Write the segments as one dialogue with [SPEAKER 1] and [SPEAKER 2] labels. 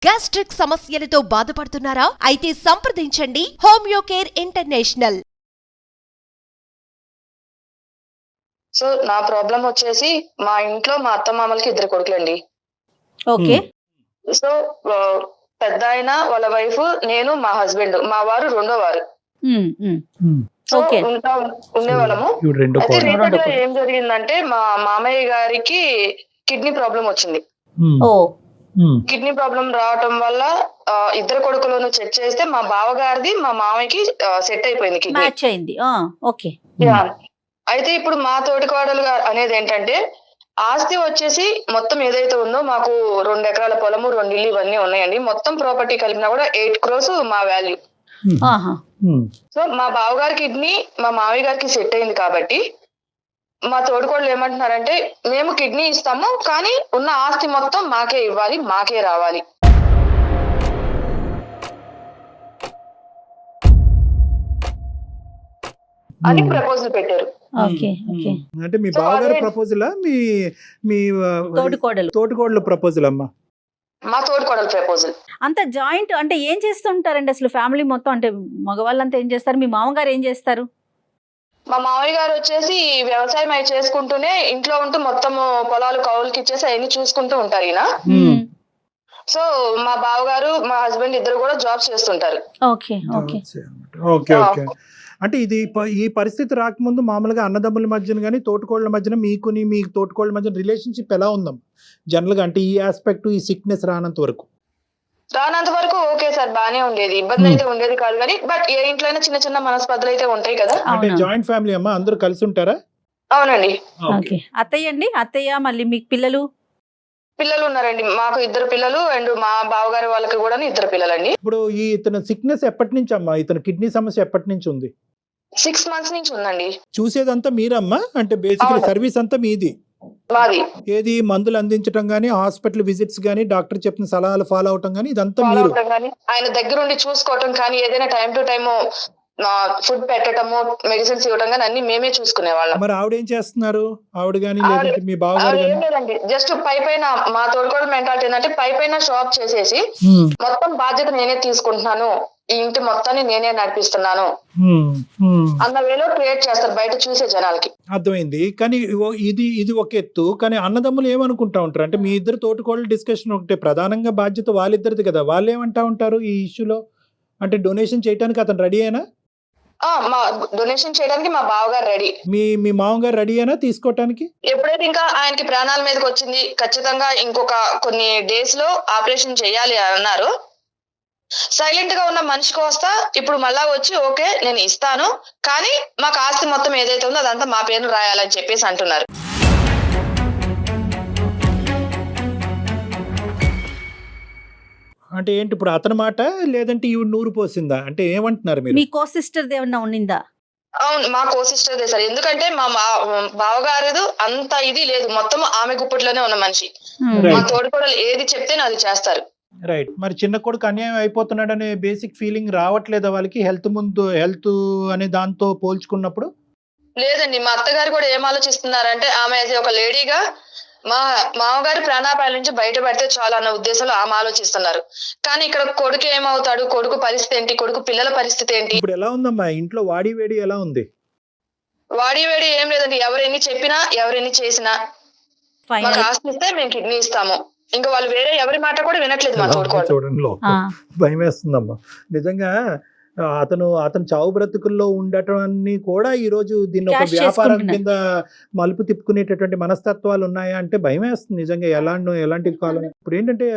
[SPEAKER 1] Gastric సమస్యలతో బాధపడుతున్నారా? అయితే సంప్రదించండి హోమియో కేర్ ఇంటర్నేషనల్.
[SPEAKER 2] సో నా ప్రాబ్లం వచ్చేసి మా ఇంట్లో మా అత్త మామలకి 2 కొడుకులండి.
[SPEAKER 3] ఓకే.
[SPEAKER 2] సో పెద్ద ఆయన వాళ్ళ వైఫ్, నేను, మా హస్బెండ్, మా వారు రెండో వారు. So
[SPEAKER 3] okay.
[SPEAKER 2] ఉండేవాళ్ళము. అయితే రీసెంట్ గా ఏం జరిగిందంటే మా మామయ్య గారికి కిడ్నీ ప్రాబ్లం వచ్చింది.
[SPEAKER 3] ఓ
[SPEAKER 2] కిడ్నీ ప్రాబ్లం రావటం వల్ల 2 కొడుకులను చెక్ చేస్తే మా బావగారిది మా మామయ్యకి సెట్ అయిపోయింది కిడ్నీ.
[SPEAKER 3] మ్యాచ్ అయింది. ఓకే.
[SPEAKER 2] అయితే ఇప్పుడు మా తోటికోడలు అనేది ఏంటంటే ఆస్తి వచ్చేసి మొత్తం ఏదైతే ఉందో మాకు 2 ఎకరాల పొలము, 2 ఇల్లు ఇవన్నీ ఉన్నాయండి. మొత్తం ప్రాపర్టీ కలిపినా కూడా 8 crores మా వాల్యూ. సో మా బావగారి కిడ్నీ మా మామయ్య గారికి సెట్ అయింది కాబట్టి మా తోడుకోడలు ఏమంటున్నారంటే మేము కిడ్నీ ఇస్తాము కానీ ఉన్న ఆస్తి మొత్తం మాకే ఇవ్వాలి, మాకే రావాలి అని ప్రపోజల్ పెట్టారు.
[SPEAKER 3] ఓకే. ఓకే.
[SPEAKER 4] అంటే మీ బావగారి ప్రపోజలా మీ మీ తోటికోడల ప్రపోజల్ అమ్మా?
[SPEAKER 2] మా తోడుకోడల ప్రపోజల్.
[SPEAKER 3] అంత జాయింట్ అంటే ఏం చేస్తుంటారండి అసలు ఫ్యామిలీ మొత్తం? అంటే మగవాళ్ళంతా ఏం చేస్తారు? మీ మామగారు ఏం చేస్తారు?
[SPEAKER 2] మా మామయ్య గారు వచ్చేసి వ్యవసాయం అవి చేసుకుంటూనే ఇంట్లో ఉంటూ మొత్తం పొలాలు కౌలుకి ఇచ్చేసి అవన్నీ చూసుకుంటూ ఉంటారు ఈయన. సో మా బావగారు మా హస్బెండ్ ఇద్దరు కూడా జాబ్ చేస్తుంటారు.
[SPEAKER 3] ఓకే. ఓకే.
[SPEAKER 4] ఓకే. ఓకే. అంటే ఇది ఈ పరిస్థితి రాకముందు మామూలుగా అన్నదమ్ముల మధ్యన కానీ తోటికోళ్ళ మధ్యన మీకుని మీ తోటికోళ్ళ మధ్యన రిలేషన్షిప్ ఎలా ఉందాం జనరల్గా? అంటే ఈ ఆస్పెక్ట్, ఈ సిక్నెస్ రానంత వరకు
[SPEAKER 2] ఓకే సార్, బానే ఉండేది, ఇబ్బంది అయితే ఉండేది కాదు కానీ బట్ ఏ ఇంట్లో అయినా చిన్న చిన్న మనస్పర్ధలు అయితే ఉంటాయి కదా.
[SPEAKER 4] అంటే జాయింట్ ఫ్యామిలీ అమ్మా, అందరూ కలిసి ఉంటారా?
[SPEAKER 2] అవునండి.
[SPEAKER 3] ఓకే. అత్తయ్య అండి? అత్తయ్య మళ్ళీ మీకు పిల్లలు
[SPEAKER 2] ఉన్నారండి. మాకు 2 పిల్లలు అండ్ మా బావగారి వాళ్ళకి కూడా 2 పిల్లలండి.
[SPEAKER 4] ఇప్పుడు ఈ ఇతను సిక్నెస్ ఎప్పటి నుంచి అమ్మా? ఇతను కిడ్నీ సమస్య ఎప్పటి నుంచి ఉంది?
[SPEAKER 2] 6 months నుంచి ఉందండి.
[SPEAKER 4] చూసేదంతా మీరమ్మా? అంటే బేసికలీ సర్వీస్ అంతా మీది?
[SPEAKER 2] మాది.
[SPEAKER 4] ఏది మందులు అందించడం గానీ, హాస్పిటల్ విజిట్స్ గానీ, డాక్టర్ చెప్పిన సలహాలు ఫాలో అవటం గానీ ఇదంతా మీరు?
[SPEAKER 2] ఆయన దగ్గరుండి చూసుకోవటం కానీ ఏదైనా టైం టు టైం ఫుడ్ పెట్టడము, మెడిసిన్స్ ఇవ్వడం కానీ అన్ని మేమే చూసుకునే వాళ్ళం.
[SPEAKER 4] మరి ఆవిడ ఏం చేస్తున్నారు? ఆవిడ గానీ లేదంటే మీ బావగారు
[SPEAKER 2] ఏం లేదండి, జస్ట్ పైన మా తోడుకోవడం మెంటాలిటీ ఏంటంటే పైన షాప్ చేసేసి మొత్తం బాధ్యత నేనే తీసుకుంటున్నాను, ఈ ఇంటి మొత్తాన్ని నేనే నడిపిస్తున్నాను అన్న వేలో క్రియేట్ చేస్తారు బయట చూసే జనాలకి.
[SPEAKER 4] అర్థమైంది. కానీ ఇది ఒక ఎత్తు. కానీ అన్నదమ్ములు ఏమనుకుంటా ఉంటారు అంటే మీ ఇద్దరు తోటికోళ్ళ డిస్కషన్ ఒకటే, ప్రధానంగా బాధ్యత వాళ్ళిద్దరిది కదా, వాళ్ళు ఏమంటా ఉంటారు ఈ ఇష్యూలో? అంటే డొనేషన్ చేయడానికి అతను రెడీ అయినా?
[SPEAKER 2] మా డొనేషన్ చేయడానికి మా బావగారు రెడీ.
[SPEAKER 4] మీ మామగారు రెడీ అయినా తీసుకోవటానికి?
[SPEAKER 2] ఎప్పుడైతే ఇంకా ఆయనకి ప్రాణాల మీదకి వచ్చింది, ఖచ్చితంగా ఇంకొక కొన్ని డేస్ లో ఆపరేషన్ చేయాలి అన్నారు. సైలెంట్ గా ఉన్న మనిషి కోస్తా ఇప్పుడు మళ్ళా వచ్చి ఓకే నేను ఇస్తాను కానీ మాకు ఆస్తి మొత్తం ఏదైతే ఉందో అదంతా మా పేరును రాయాలని చెప్పేసి అంటున్నారు.
[SPEAKER 4] అంటే ఏంటి ఇప్పుడు అతని మాట, లేదంటే ఈవిడ నూరు పోసిందా? అంటే ఏమంటున్నారు మీరు?
[SPEAKER 3] మీ కో సిస్టర్ ఏమన్నా ఉన్నిందా?
[SPEAKER 2] అవును, మా కో సిస్టర్దే సార్. ఎందుకంటే మా బావగారు అంత ఇది లేదు, మొత్తం ఆమె గుప్పట్లోనే ఉన్న మనిషి. మా తోడుకోడలు ఏది చెప్తే అది చేస్తారు.
[SPEAKER 4] రైట్. మరి చిన్న కొడుకు అన్యాయం అయిపోతున్నాడు అనే బేసిక్ ఫీలింగ్ రావట్లేదా వాళ్ళకి? హెల్త్ అనే దాంతో పోల్చుకున్నప్పుడు?
[SPEAKER 2] లేదండి, మా అత్తగారు కూడా ఏం ఆలోచిస్తున్నారంటే ఆమె ఒక లేడీగా మా మామగారి ప్రాణాపాయాల నుంచి బయటపడితే చాలా అన్న ఉద్దేశంలో ఆమె ఆలోచిస్తున్నారు. కానీ ఇక్కడ కొడుకు ఏమవుతాడు, కొడుకు పరిస్థితి ఏంటి, కొడుకు పిల్లల పరిస్థితి ఏంటి?
[SPEAKER 4] ఇప్పుడు ఎలా ఉందమ్మా ఇంట్లో వాడి వేడి ఎలా ఉంది?
[SPEAKER 2] వాడి వేడి ఏం లేదండి, ఎవరెన్ని చెప్పినా ఎవరెన్ని చేసినా మాకు ఆస్తి ఇస్తే మేము కిడ్నీ ఇస్తాము, ఇంకా వాళ్ళు వేరే ఎవరి మాట కూడా వినట్లేదు. మా తోడుకోవడం
[SPEAKER 4] చూడండి, భయం వేస్తుందమ్మా నిజంగా. అతను చావు బ్రతుకుల్లో ఉండటాన్ని కూడా ఈ రోజు దీన్ని ఒక వ్యాపారం కింద మలుపు తిప్పుకునేటటువంటి మనస్తత్వాలు ఉన్నాయా అంటే భయం వేస్తుంది నిజంగా. ఎలాంటి కాలం ఇప్పుడు ఏంటంటే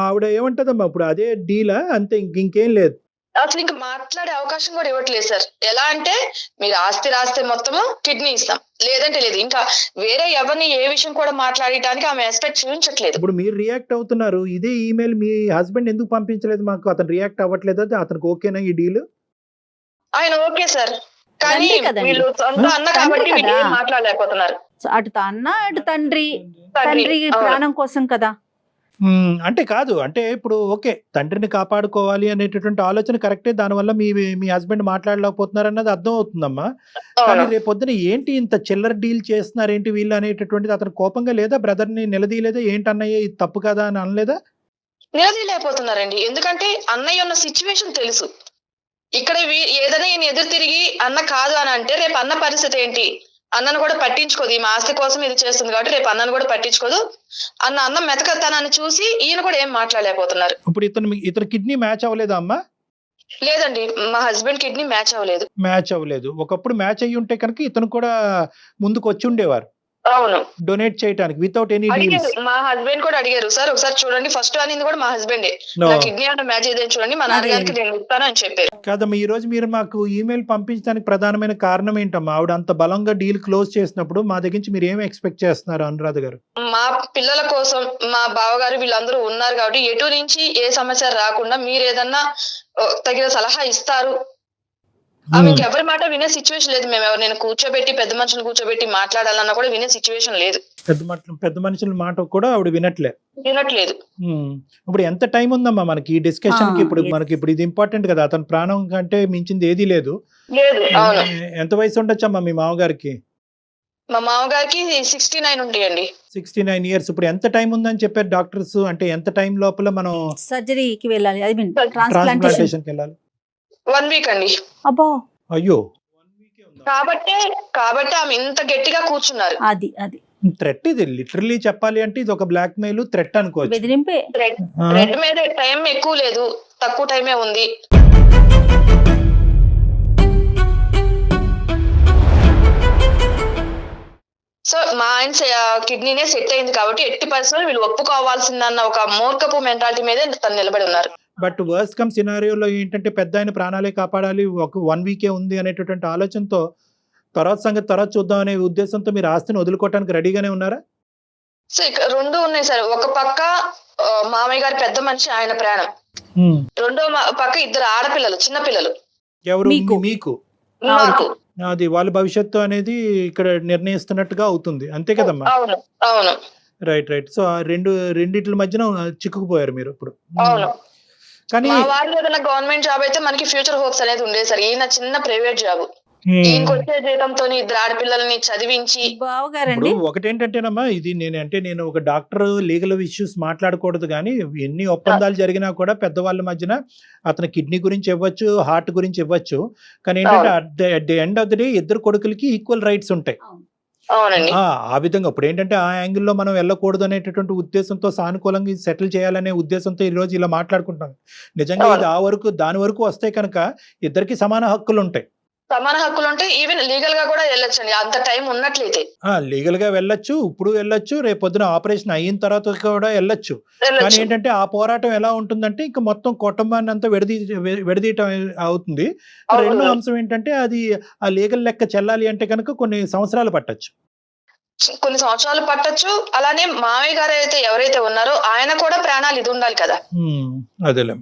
[SPEAKER 4] ఆవిడ ఏమంటదమ్మా ఇప్పుడు అదే డీలా అంతే, ఇంకేం లేదు
[SPEAKER 2] అసలు ఇంకా మాట్లాడే అవకాశం కూడా ఇవ్వట్లేదు సార్. ఎలా అంటే మీరు ఆస్తి రాస్తే మొత్తము కిడ్నీ ఇస్తాం, లేదంటే లేదు, ఇంకా వేరే ఎవరిని ఏ విషయం కూడా మాట్లాడటానికి ఆమె ఎక్స్పెక్ట్ చూపించట్లేదు.
[SPEAKER 4] ఇప్పుడు మీరు రియాక్ట్ అవుతున్నారు, ఇదే ఈమెయిల్ మీ హస్బెండ్ ఎందుకు పంపించలేదు మాకు? అతను రియాక్ట్ అవ్వట్లేదు, అతనికి ఓకేనా ఈ డీల్?
[SPEAKER 2] ఆయన ఓకే సార్, కానీ వీళ్ళు సొంత అన్న కాబట్టి వీళ్ళు ఏం మాట్లాడలేకపోతున్నారు.
[SPEAKER 3] అటు అన్న ఇటు తండ్రి ప్రాణం కోసం కదా.
[SPEAKER 4] అంటే కాదు, అంటే ఇప్పుడు ఓకే తండ్రిని కాపాడుకోవాలి అనేటటువంటి ఆలోచన కరెక్టే, దానివల్ల మీ హస్బెండ్ మాట్లాడలేకపోతున్నారు అన్నది అర్థం అవుతుందమ్మా. కానీ రేపు పొద్దున ఏంటి ఇంత చిల్లర డీల్ చేస్తున్నారు ఏంటి వీళ్ళు అనేటటువంటిది అతను కోపంగా లేదా? బ్రదర్ని నిలదీయలేదా? ఏంటన్నయ్య ఇది తప్పు కదా అని అనలేదా?
[SPEAKER 2] నిలదీయలేకపోతున్నారండి. ఎందుకంటే అన్నయ్య ఉన్న సిచ్యువేషన్ తెలుసు. ఇక్కడ ఏదైనా ఈయన ఎదురు తిరిగి అన్న కాదు అని అంటే రేపు అన్న పరిస్థితి ఏంటి? అన్నను కూడా పట్టించుకోదు. ఈ ఆస్తి కోసం ఇది చేస్తుంది కాబట్టి రేపు అన్నను కూడా పట్టించుకోదు. అన్న మెతకతనాన్ని చూసి ఈయన కూడా ఏం మాట్లాడలేకపోతున్నారు.
[SPEAKER 4] ఇప్పుడు ఇతను కిడ్నీ మ్యాచ్ అవ్వలేదా అమ్మా?
[SPEAKER 2] లేదండి, మా హస్బెండ్ కిడ్నీ మ్యాచ్ అవ్వలేదు. ఒకప్పుడు మ్యాచ్ అయ్యి ఉంటే కనుక ఇతను కూడా ముందుకు వచ్చి ఉండేవారు. అవును,
[SPEAKER 4] డొనేట్ చేయడానికి వితౌట్ ఎనీ డీల్స్.
[SPEAKER 2] మా హస్బెండ్ కూడా అడిగారు, సార్ ఒకసారి చూడండి, ఫస్ట్ అనింది కూడా మా హస్బెండే, నా కిడ్నీ అంటే మ్యాచ్ ఏదైనా చూడండి, మా నాన్నగారికి నేను ఇస్తాను అని చెప్పారు.
[SPEAKER 4] కాదమ్మా, ఈ రోజు మీరు మాకు ఈమెయిల్ పంపించడానికి ప్రధానమైన కారణం ఏంటమ్మా? ఆవిడ అంత బలంగా డీల్ క్లోజ్ చేసినప్పుడు మా దగ్గర నుంచి మీరు ఏమి ఎక్స్పెక్ట్ చేస్తున్నారు అనురాధ గారు?
[SPEAKER 2] మా పిల్లల కోసం మా బావగారు వీళ్ళందరూ ఉన్నారు కాబట్టి ఎటు నుంచి ఏ సమస్య రాకుండా మీరు ఏదన్నా తగిన సలహా ఇస్తారు. ఆమెకి ఎవరి మాట వినే సిచ్యువేషన్ లేదు. మేము ఎవరు నేను కూర్చోబెట్టి పెద్ద మనుషులు కూర్చోబెట్టి మాట్లాడాలన్నా కూడా వినే సిచ్యువేషన్ లేదు.
[SPEAKER 4] పెద్ద మనుషుల మాట కూడా ఆవిడ వినట్లేదు. ఇప్పుడు ఎంత టైం ఉందమ్మా మనకి ఈ డిస్కషన్ కి? ఇప్పుడు ఇది ఇంపార్టెంట్ కదా, అతని ప్రాణం కంటే మించింది ఏదీ లేదు.
[SPEAKER 2] అవును.
[SPEAKER 4] ఎంత వయసు ఉండొచ్చమ్మా మీ మామగారికి?
[SPEAKER 2] మా మామగారికి 69 ఉంటాయండి.
[SPEAKER 4] 69 years. ఇప్పుడు ఎంత టైం ఉందని చెప్పారు డాక్టర్స్? అంటే ఎంత టైం లోపల మనం
[SPEAKER 3] సర్జరీకి వెళ్ళాలి, ఐ మీన్
[SPEAKER 4] ట్రాన్స్ప్లాంటేషన్ కి వెళ్ళాలి?
[SPEAKER 2] 1 week అండి.
[SPEAKER 3] అబ్బో,
[SPEAKER 4] అయ్యో.
[SPEAKER 2] కాబట్టి ఆమె ఇంత గట్టిగా కూర్చున్నారు.
[SPEAKER 3] అది
[SPEAKER 4] థ్రెట్. ఇది లిటరలీ చెప్పాలి అంటే ఇది ఒక బ్లాక్ మెయిల్, థ్రెట్ అనుకోవచ్చు.
[SPEAKER 3] బెదిరింపే.
[SPEAKER 2] థ్రెట్ మీద టైం ఎక్కువ లేదు, తక్కువ టైమే ఉంది. సో మా ఆయన కిడ్నీనే సెట్ అయింది కాబట్టి ఎట్టి పరిస్థితుల్లో వీళ్ళు ఒప్పుకోవాల్సిందన్న ఒక మూర్ఖపు మెంటాలిటీ మీదే తను నిలబడి ఉన్నారు.
[SPEAKER 4] బట్ వర్స్ట్ కమ్ సినారియోలో ఏంటంటే పెద్ద ఆయన ప్రాణాలే కాపాడాలి, ఒక 1 week ఉంది అనేటటువంటి ఆలోచనతో తర్వాత సంగతి తర్వాత చూద్దాం అనే ఉద్దేశంతో మీరు ఆస్తిని వదులుకోవడానికి రెడీగానే ఉన్నారా?
[SPEAKER 2] సో ఇక్కడ రెండు ఉన్నాయి సార్. ఒక పక్క మామయ్య గారి పెద్ద మనిషి, ఆయన ప్రాణం. రెండో పక్క 2 ఆడపిల్లలు, చిన్న పిల్లలు.
[SPEAKER 4] ఎవరు? మీకు. అది వాళ్ళ భవిష్యత్తు అనేది ఇక్కడ నిర్ణయిస్తున్నట్టుగా అవుతుంది, అంతే కదమ్మా?
[SPEAKER 2] అవును.
[SPEAKER 4] రైట్. సో రెండిట్ల మధ్యన చిక్కుకుపోయారు మీరు ఇప్పుడు.
[SPEAKER 2] అవును.
[SPEAKER 4] కానీ
[SPEAKER 2] వాళ్ళు ఏదైనా గవర్నమెంట్ జాబ్ అయితే మనకి ఫ్యూచర్ హోప్స్ అనేది ఉండేది సార్. ఈయన చిన్న ప్రైవేట్ జాబ్, ఈయనకొచ్చే జీతంతో 2 ఆడపిల్లల్ని చదివించి.
[SPEAKER 3] బావగారండి,
[SPEAKER 4] ఒకటేంటంటేనమ్మా, ఇది నేను ఒక డాక్టర్, లీగల్ ఇష్యూస్ మాట్లాడకూడదు, కానీ ఎన్ని ఒప్పందాలు జరిగినా కూడా పెద్దవాళ్ళ మధ్యన అతని కిడ్నీ గురించి ఇవ్వచ్చు, హార్ట్ గురించి ఇవ్వచ్చు, కానీ ఏంటంటే at the end of the day 2 కొడుకులకి ఈక్వల్ రైట్స్ ఉంటాయి.
[SPEAKER 2] అవునండి.
[SPEAKER 4] ఆ విధంగా ఇప్పుడు ఏంటంటే ఆ యాంగిల్లో మనం వెళ్ళకూడదు అనేటటువంటి ఉద్దేశంతో, సానుకూలంగా సెటిల్ చేయాలనే ఉద్దేశంతో ఈ రోజు ఇలా మాట్లాడుకుంటాం. నిజంగా ఇది దాని వరకు వస్తే కనుక ఇద్దరికి సమాన హక్కులు ఉంటాయి.
[SPEAKER 2] ఈవెన్ లీగల్ గా కూడా వెళ్ళొచ్చండి, అంత టైం ఉన్నట్లయితే.
[SPEAKER 4] లీగల్ గా వెళ్ళొచ్చు, ఇప్పుడు వెళ్ళొచ్చు, రేపు పొద్దున ఆపరేషన్ అయిన తర్వాత కూడా వెళ్ళొచ్చు. కానీ ఏంటంటే ఆ పోరాటం ఎలా ఉంటుందంటే ఇంకా మొత్తం కుటుంబాన్ని అంతా విడదీయటం అవుతుంది. రెండో అంశం ఏంటంటే అది ఆ లీగల్ లెక్క చెల్లాలి అంటే కనుక కొన్ని సంవత్సరాలు పట్టొచ్చు.
[SPEAKER 2] అలానే మామయ్య గారు అయితే ఎవరైతే ఉన్నారో ఆయన కూడా ప్రాణాలు ఇది ఉండాలి కదా.
[SPEAKER 4] అదేలేం.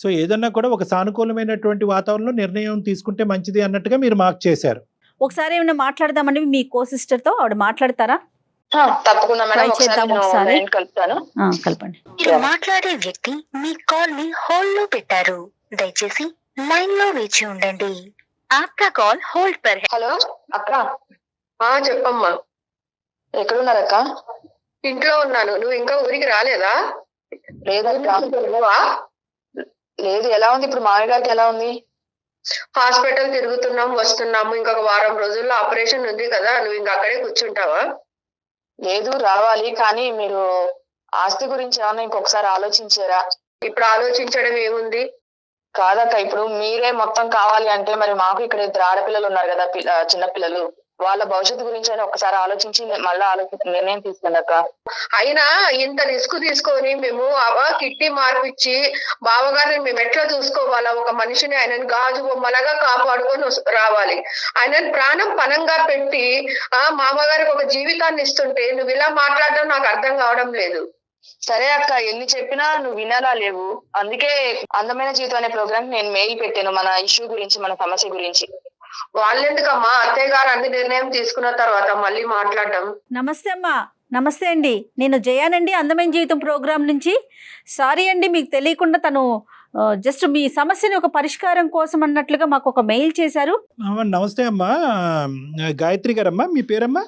[SPEAKER 4] సో ఏదన్నా కూడా ఒక సానుకూలమైనటువంటి వాతావరణంలో నిర్ణయం తీసుకుంటే మంచిది అన్నట్టుగా మీరు మార్క్ చేశారు.
[SPEAKER 3] ఒకసారి ఏమైనా మాట్లాడదామండి మీ కో సిస్టర్ తో, ఆవిడ మాట్లాడతారా?
[SPEAKER 2] తప్పకుండా మేడం, ఒకసారి కలుపుతాను.
[SPEAKER 3] కలపండి.
[SPEAKER 5] మీరు మాట్లాడే వ్యక్తి మీ కాల్ ని హోల్డ్ లో పెట్టారు, దయచేసి లైన్ లో వేచి ఉండండి. ఆప్కా కాల్ హోల్డ్ పర్.
[SPEAKER 2] హలో అక్క. చెప్పమ్మా. ఎక్కడున్నారక్క? ఇంట్లో ఉన్నాను. నువ్వు ఇంకా ఊరికి రాలేదా? లేదు. ఎలా ఉంది ఇప్పుడు? మామయ్య గారికి ఎలా ఉంది? హాస్పిటల్ తిరుగుతున్నాం, వస్తున్నాము. ఇంకొక వారం రోజుల్లో ఆపరేషన్ ఉంది కదా, నువ్వు ఇంకా అక్కడే కూర్చుంటావా? లేదు, రావాలి. కానీ మీరు ఆస్తి గురించి ఏమన్నా ఇంకొకసారి ఆలోచించారా? ఇప్పుడు ఆలోచించడం ఏముంది? కాదక్క, ఇప్పుడు మీరే మొత్తం కావాలి అంటే మరి మాకు ఇక్కడ 2 ఆడపిల్లలు ఉన్నారు కదా, చిన్న పిల్లలు, వాళ్ళ భవిష్యత్తు గురించి అయినా ఒకసారి ఆలోచించి మళ్ళీ నిర్ణయం తీసుకోండి అక్క. అయినా ఇంత రిస్క్ తీసుకొని మేము కిడ్నీ మార్పిచ్చి బావగారిని మేము ఎట్లా చూసుకోవాలా? ఒక మనిషిని ఆయనని గాజు బొమ్మలాగా కాపాడుకొని రావాలి. ఆయనని ప్రాణం పనంగా పెట్టి మామగారికి ఒక జీవితాన్ని ఇస్తుంటే నువ్వు ఇలా మాట్లాడడం నాకు అర్థం కావడం లేదు. సరే అక్క, ఎన్ని చెప్పినా నువ్వు వినాలా లేవు. అందుకే అందమైన జీవితం అనే ప్రోగ్రామ్ నేను మెయిల్ పెట్టాను, మన ఇష్యూ గురించి, మన సమస్య గురించి. వాళ్ళెందుకమ్మా, అత్తయ్య గారు అన్ని నిర్ణయం తీసుకున్న తర్వాత మళ్ళీ మాట్లాడడం.
[SPEAKER 3] నమస్తే అమ్మా. నమస్తే అండి, నేను జయానండి, అందమైన జీవితం ప్రోగ్రాం నుంచి. సారీ అండి, మీకు తెలియకుండా తను జస్ట్ మీ సమస్యని ఒక పరిష్కారం కోసం అన్నట్లుగా మాకు ఒక మెయిల్ చేశారు.
[SPEAKER 4] నమస్తే అమ్మా, గాయత్రి గారమ్మా, మీ పేరమ్మా?